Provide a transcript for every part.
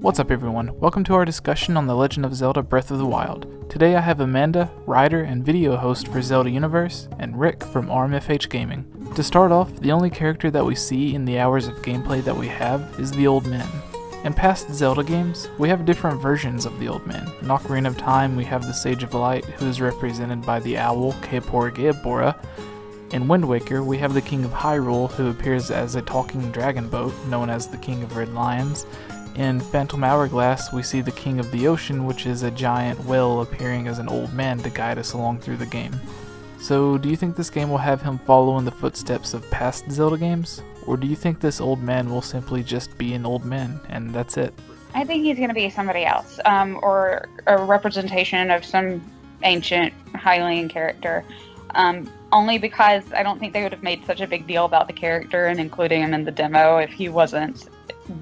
What's up everyone, welcome to our discussion on The Legend of Zelda Breath of the Wild. Today I have Amanda, writer and video host for Zelda Universe, and Rick from RMFH Gaming. To start off, the only character that we see in the hours of gameplay that we have is the Old Man. In past Zelda games, we have different versions of the Old Man. In Ocarina of Time, we have the Sage of Light, who is represented by the owl Kaepora Gaebora. In Wind Waker, we have the King of Hyrule, who appears as a talking dragon boat, known as the King of Red Lions. In Phantom Hourglass, we see the King of the Ocean, which is a giant whale appearing as an old man to guide us along through the game. So, do you think this game will have him follow in the footsteps of past Zelda games? Or do you think this old man will simply just be an old man, and that's it? I think he's going to be somebody else, or a representation of some ancient Hylian character. Only because I don't think they would have made such a big deal about the character and including him in the demo if he wasn't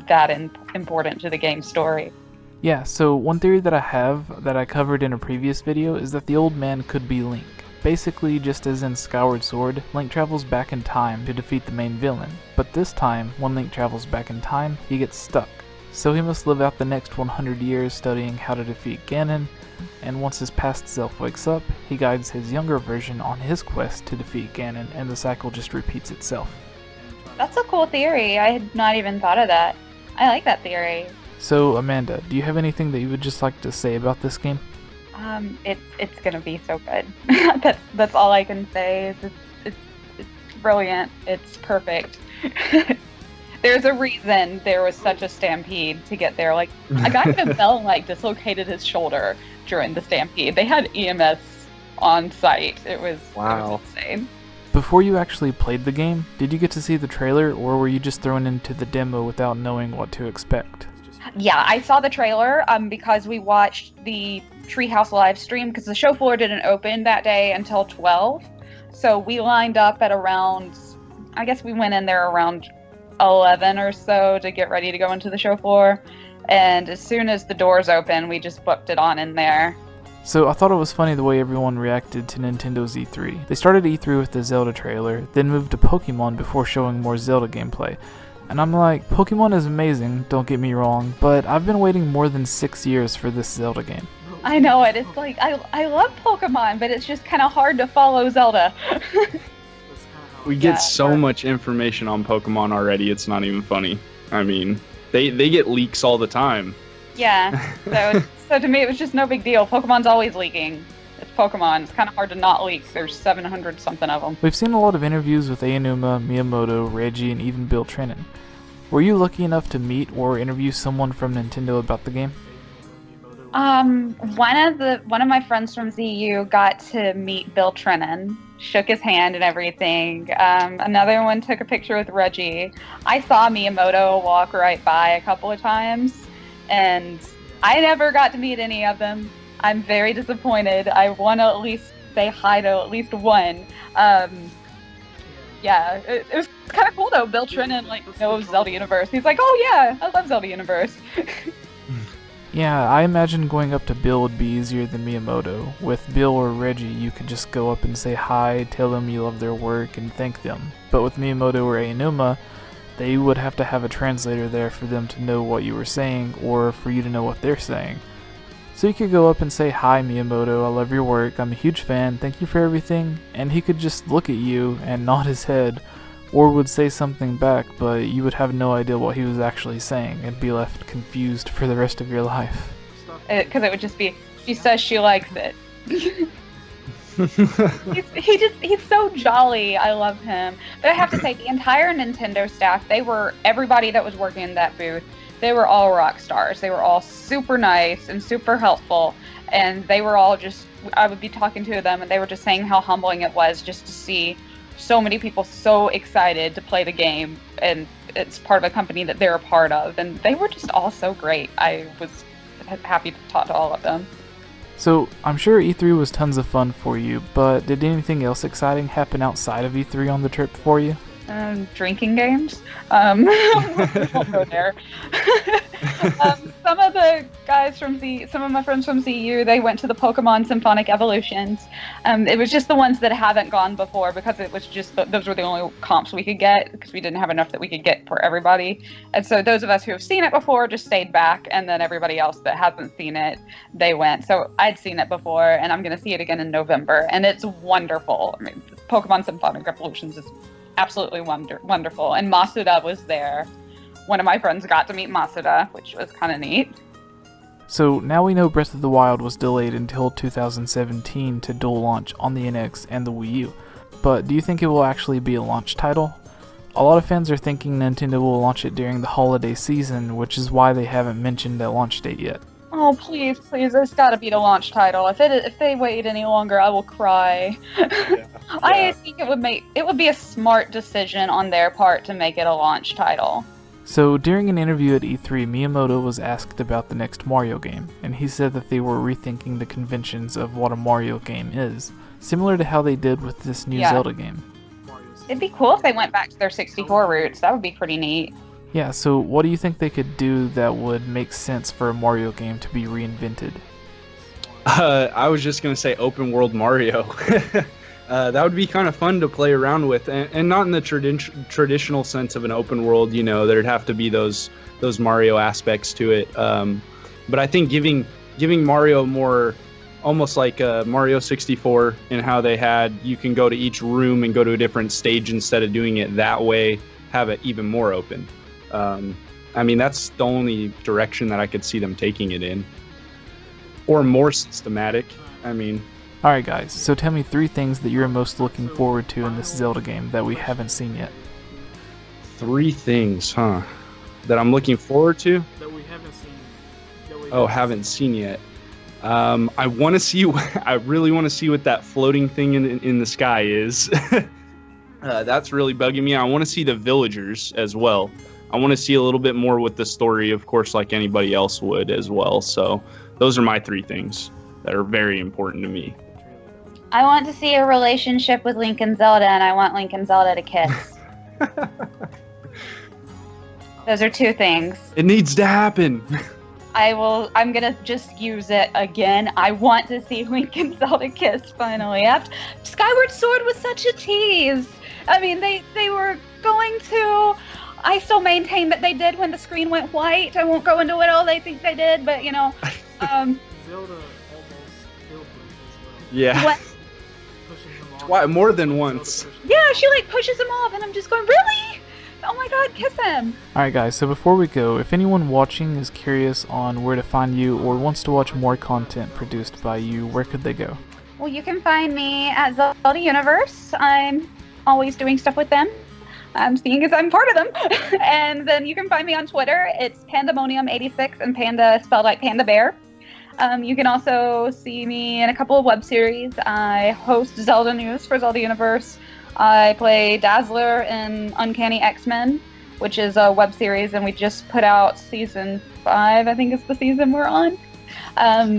that important to the game story. Yeah, so one theory that I have that I covered in a previous video is that the old man could be Link. Basically, just as in Skyward Sword, Link travels back in time to defeat the main villain, but this time, when Link travels back in time, he gets stuck. So he must live out the next 100 years studying how to defeat Ganon, and once his past self wakes up, he guides his younger version on his quest to defeat Ganon, and the cycle just repeats itself. That's a cool theory. I had not even thought of that. I like that theory. So, Amanda, do you have anything that you would just like to say about this game? It's gonna be so good. That's all I can say. It's brilliant. It's perfect. There's a reason there was such a stampede to get there. Like, a guy in a bell dislocated his shoulder during the stampede. They had EMS on site. It was insane. Before you actually played the game, did you get to see the trailer, or were you just thrown into the demo without knowing what to expect? Yeah, I saw the trailer because we watched the Treehouse live stream because the show floor didn't open that day until 12. So we lined up at around, I guess we went in there around 11 or so to get ready to go into the show floor. And as soon as the doors open, we just booked it on in there. So I thought it was funny the way everyone reacted to Nintendo's E3. They started E3 with the Zelda trailer, then moved to Pokemon before showing more Zelda gameplay. And I'm like, Pokemon is amazing, don't get me wrong, but I've been waiting more than 6 years for this Zelda game. I know it. It's like, I love Pokemon, but it's just kind of hard to follow Zelda. We get so much information on Pokemon already, it's not even funny. I mean, they get leaks all the time. Yeah, so to me it was just no big deal. Pokemon's always leaking. It's Pokemon. It's kind of hard to not leak. There's 700 something of them. We've seen a lot of interviews with Aonuma, Miyamoto, Reggie, and even Bill Trinen. Were you lucky enough to meet or interview someone from Nintendo about the game? One of my friends from ZU got to meet Bill Trinen, shook his hand and everything. Another one took a picture with Reggie. I saw Miyamoto walk right by a couple of times, and I never got to meet any of them. I'm very disappointed. I want to at least say hi to at least one. It was kind of cool though. Bill Trinen knows Zelda Universe. He's like, oh yeah, I love Zelda Universe. Yeah, I imagine going up to Bill would be easier than Miyamoto. With Bill or Reggie, you could just go up and say hi, tell them you love their work, and thank them. But with Miyamoto or Aonuma, they would have to have a translator there for them to know what you were saying, or for you to know what they're saying. So you could go up and say, hi Miyamoto, I love your work, I'm a huge fan, thank you for everything, and he could just look at you and nod his head, or would say something back, but you would have no idea what he was actually saying and be left confused for the rest of your life. Because it would just be, she says she likes it. He's so jolly. I love him. But I have to say, the entire Nintendo staff, everybody that was working in that booth, they were all rock stars. They were all super nice and super helpful. And they were all I would be talking to them and they were just saying how humbling it was just to see so many people so excited to play the game, and it's part of a company that they're a part of, and they were just all so great. I was happy to talk to all of them. So, I'm sure E3 was tons of fun for you, but did anything else exciting happen outside of E3 on the trip for you? Drinking games. We won't go there. Some of the guys from some of my friends from CU, they went to the Pokemon Symphonic Evolutions. It was just the ones that haven't gone before because it was just those were the only comps we could get because we didn't have enough that we could get for everybody. And so those of us who have seen it before just stayed back, and then everybody else that hasn't seen it, they went. So I'd seen it before, and I'm going to see it again in November, and it's wonderful. I mean, Pokemon Symphonic Evolutions is absolutely wonderful, and Masuda was there. One of my friends got to meet Masuda, which was kind of neat. So now we know Breath of the Wild was delayed until 2017 to dual launch on the NX and the Wii U. But do you think it will actually be a launch title? A lot of fans are thinking Nintendo will launch it during the holiday season, which is why they haven't mentioned a launch date yet. Oh, please, it's got to be the launch title. If they wait any longer, I will cry. Yeah. I think it would be a smart decision on their part to make it a launch title. So, during an interview at E3, Miyamoto was asked about the next Mario game, and he said that they were rethinking the conventions of what a Mario game is, similar to how they did with this new Zelda game. It'd be cool if they went back to their 64 roots. That would be pretty neat. Yeah, so what do you think they could do that would make sense for a Mario game to be reinvented? I was just going to say open world Mario. That would be kind of fun to play around with, and not in the traditional sense of an open world, there'd have to be those Mario aspects to it. But I think giving Mario more, almost like Mario 64, in how you can go to each room and go to a different stage instead of doing it that way, have it even more open. I mean, that's the only direction that I could see them taking it in. Or more systematic, I mean. Alright guys, so tell me 3 things that you're most looking forward to in this Zelda game that we haven't seen yet. 3 things, huh? That I'm looking forward to? That we haven't seen. Haven't seen yet. I want to see. I really want to see what that floating thing in the sky is. That's really bugging me. I want to see the villagers as well. I want to see a little bit more with the story, of course, like anybody else would as well. So those are my 3 things that are very important to me. I want to see a relationship with Link and Zelda, and I want Link and Zelda to kiss. Those are 2 things. It needs to happen. I'm gonna just use it again. I want to see Link and Zelda kiss finally. Skyward Sword was such a tease. I mean, they were going to. I still maintain that they did when the screen went white. I won't go into what all they think they did, but Zelda almost killed them as well. Yeah. What? More than once. Yeah, she pushes him off, and I'm just going, really? Oh my god, kiss him! Alright guys, so before we go, if anyone watching is curious on where to find you or wants to watch more content produced by you, where could they go? Well, you can find me at Zelda Universe. I'm always doing stuff with them. Seeing as I'm part of them. And then you can find me on Twitter. It's Pandemonium86, and Panda is spelled like Panda Bear. You can also see me in a couple of web series. I host Zelda News for Zelda Universe. I play Dazzler in Uncanny X-Men, which is a web series, and we just put out season 5, I think is the season we're on.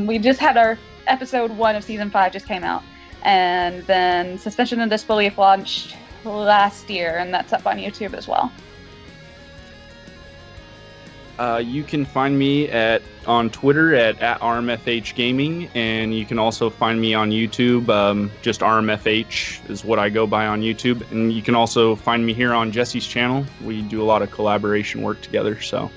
We just had our episode 1 of season 5 just came out. And then Suspension of Disbelief launched last year, and that's up on YouTube as well. You can find me on Twitter at RMFH Gaming, and you can also find me on YouTube. Just RMFH is what I go by on YouTube, and you can also find me here on Jesse's channel. We do a lot of collaboration work together, so